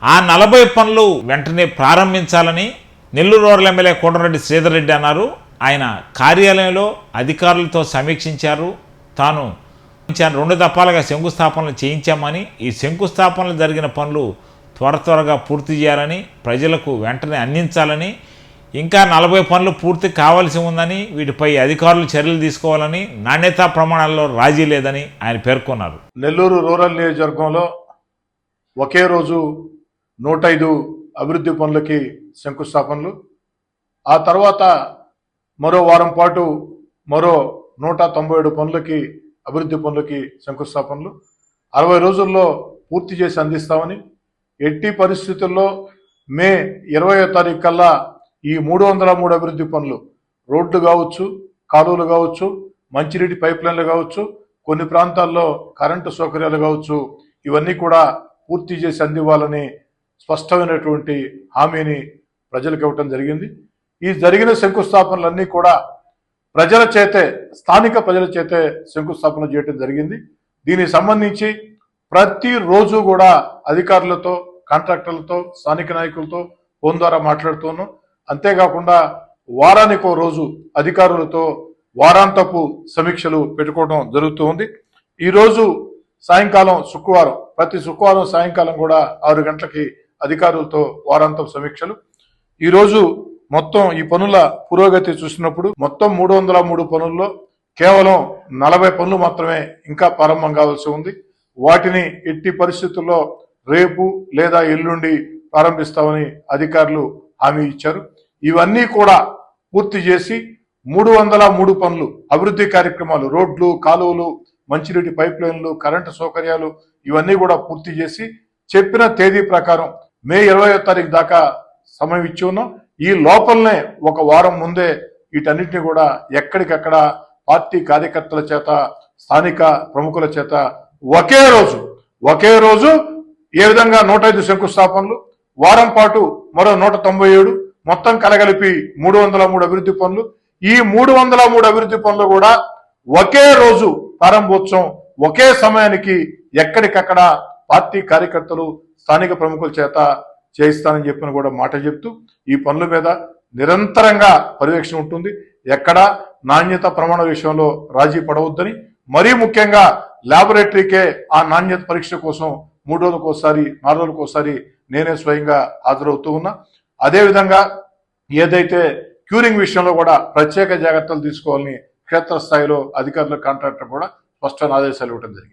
ఆ 40 పనులు వెంటనే ప్రారంభించాలని నెల్లూరు రూరల్ ఎమ్మెల్యే కోటరెడ్డి శ్రీధర్ రెడ్డి అన్నారు. ఆయన కార్యాలయంలో అధికారులతో సమీక్షించారు. తాను 2 దఫాలుగా శంకుస్థాపనలు చేయించామని, ఈ శంకుస్థాపనలు జరిగిన పనులు త్వరగా పూర్తి చేయాలని, ప్రజలకు వెంటనే అందించాలని, ఇంకా 40 పనులు పూర్తి కావాల్సి ఉందని, వీటిపై అధికారులు చర్యలు తీసుకోవాలని, నాణ్యతా ప్రమాణాల్లో రాజీ లేదని ఆయన పేర్కొన్నారు. నెల్లూరు రూరల్ నియోజకవర్గంలో ఒకే రోజు 105 అభివృద్ధి పనులకి శంకుస్థాపనలు, ఆ తర్వాత మరో వారం పాటు మరో 197 పనులకి అభివృద్ధి పనులకి శంకుస్థాపనలు 60 రోజుల్లో పూర్తి చేసి అందిస్తామని, ఎట్టి పరిస్థితుల్లో మే 20వ తారీఖు కల్లా ఈ 303 అభివృద్ధి పనులు, రోడ్లు కావచ్చు, కాలువలు కావచ్చు, మంచినీటి పైప్ లైన్లు కావచ్చు, కొన్ని ప్రాంతాల్లో కరెంటు సౌకర్యాలు కావచ్చు, ఇవన్నీ కూడా పూర్తి చేసి అందివ్వాలని స్పష్టమైనటువంటి హామీని ప్రజలకు ఇవ్వటం జరిగింది. ఈ జరిగిన శంకుస్థాపనలన్నీ కూడా ప్రజల చేతే, స్థానిక ప్రజల చేతే శంకుస్థాపన చేయడం జరిగింది. దీనికి సంబంధించి ప్రతిరోజు కూడా అధికారులతో, కాంట్రాక్టర్లతో, స్థానిక నాయకులతో ఫోన్ ద్వారా మాట్లాడుతున్నాం. అంతేకాకుండా వారానికో రోజు అధికారులతో వారాంతపు సమీక్షలు పెట్టుకోవడం జరుగుతూ ఉంది. ఈరోజు సాయంకాలం ప్రతి శుక్రవారం సాయంకాలం కూడా 6 గంటలకి అధికారులతో వారాంతపు సమీక్షలు. ఈరోజు మొత్తం ఈ పనుల పురోగతి చూసినప్పుడు మొత్తం 303 పనుల్లో కేవలం 40 పనులు మాత్రమే ఇంకా ప్రారంభం కావాల్సి ఉంది. వాటిని ఎట్టి పరిస్థితుల్లో రేపు లేదా ఎల్లుండి ప్రారంభిస్తామని అధికారులు హామీ ఇచ్చారు. ఇవన్నీ కూడా పూర్తి చేసి 303 పనులు, అభివృద్ధి కార్యక్రమాలు, రోడ్లు, కాలువలు, మంచినీటి పైప్ లైన్లు, కరెంటు సౌకర్యాలు, ఇవన్నీ కూడా పూర్తి చేసి చెప్పిన తేదీ ప్రకారం మే 20వ తారీఖు దాకా సమయం ఇచ్చి ఉన్నాం. ఈ లోపలనే ఒక వారం ముందే వీటన్నిటిని కూడా ఎక్కడికక్కడ పార్టీ కార్యకర్తల చేత, స్థానిక ప్రముఖుల చేత ఒకే రోజు ఏ విధంగా 105 శంకుస్థాపనలు, వారం పాటు మరో 197, మొత్తం కలగలిపి 303 అభివృద్ధి పనులు. ఈ 303 అభివృద్ధి పనులు కూడా ఒకే రోజు ప్రారంభోత్సవం, ఒకే సమయానికి ఎక్కడికక్కడ పార్టీ కార్యకర్తలు, స్థానిక ప్రముఖుల చేత చేయిస్తానని చెప్పిన కూడా మాట చెప్తూ ఈ పనుల మీద నిరంతరంగా పర్యవేక్షణ ఉంటుంది. ఎక్కడా నాణ్యత ప్రమాణ విషయంలో రాజీ పడవద్దని, మరీ ముఖ్యంగా ల్యాబొరేటరీకే ఆ నాణ్యత పరీక్ష కోసం 3 రోజులకోసారి, 4 రోజులకోసారి నేనే స్వయంగా హాజరవుతూ ఉన్నా. అదేవిధంగా ఏదైతే క్యూరింగ్ విషయంలో కూడా ప్రత్యేక జాగ్రత్తలు తీసుకోవాలని క్షేత్రస్థాయిలో అధికారుల, కాంట్రాక్టర్ కూడా స్పష్టమైన ఆదేశాలు ఇవ్వడం జరిగింది.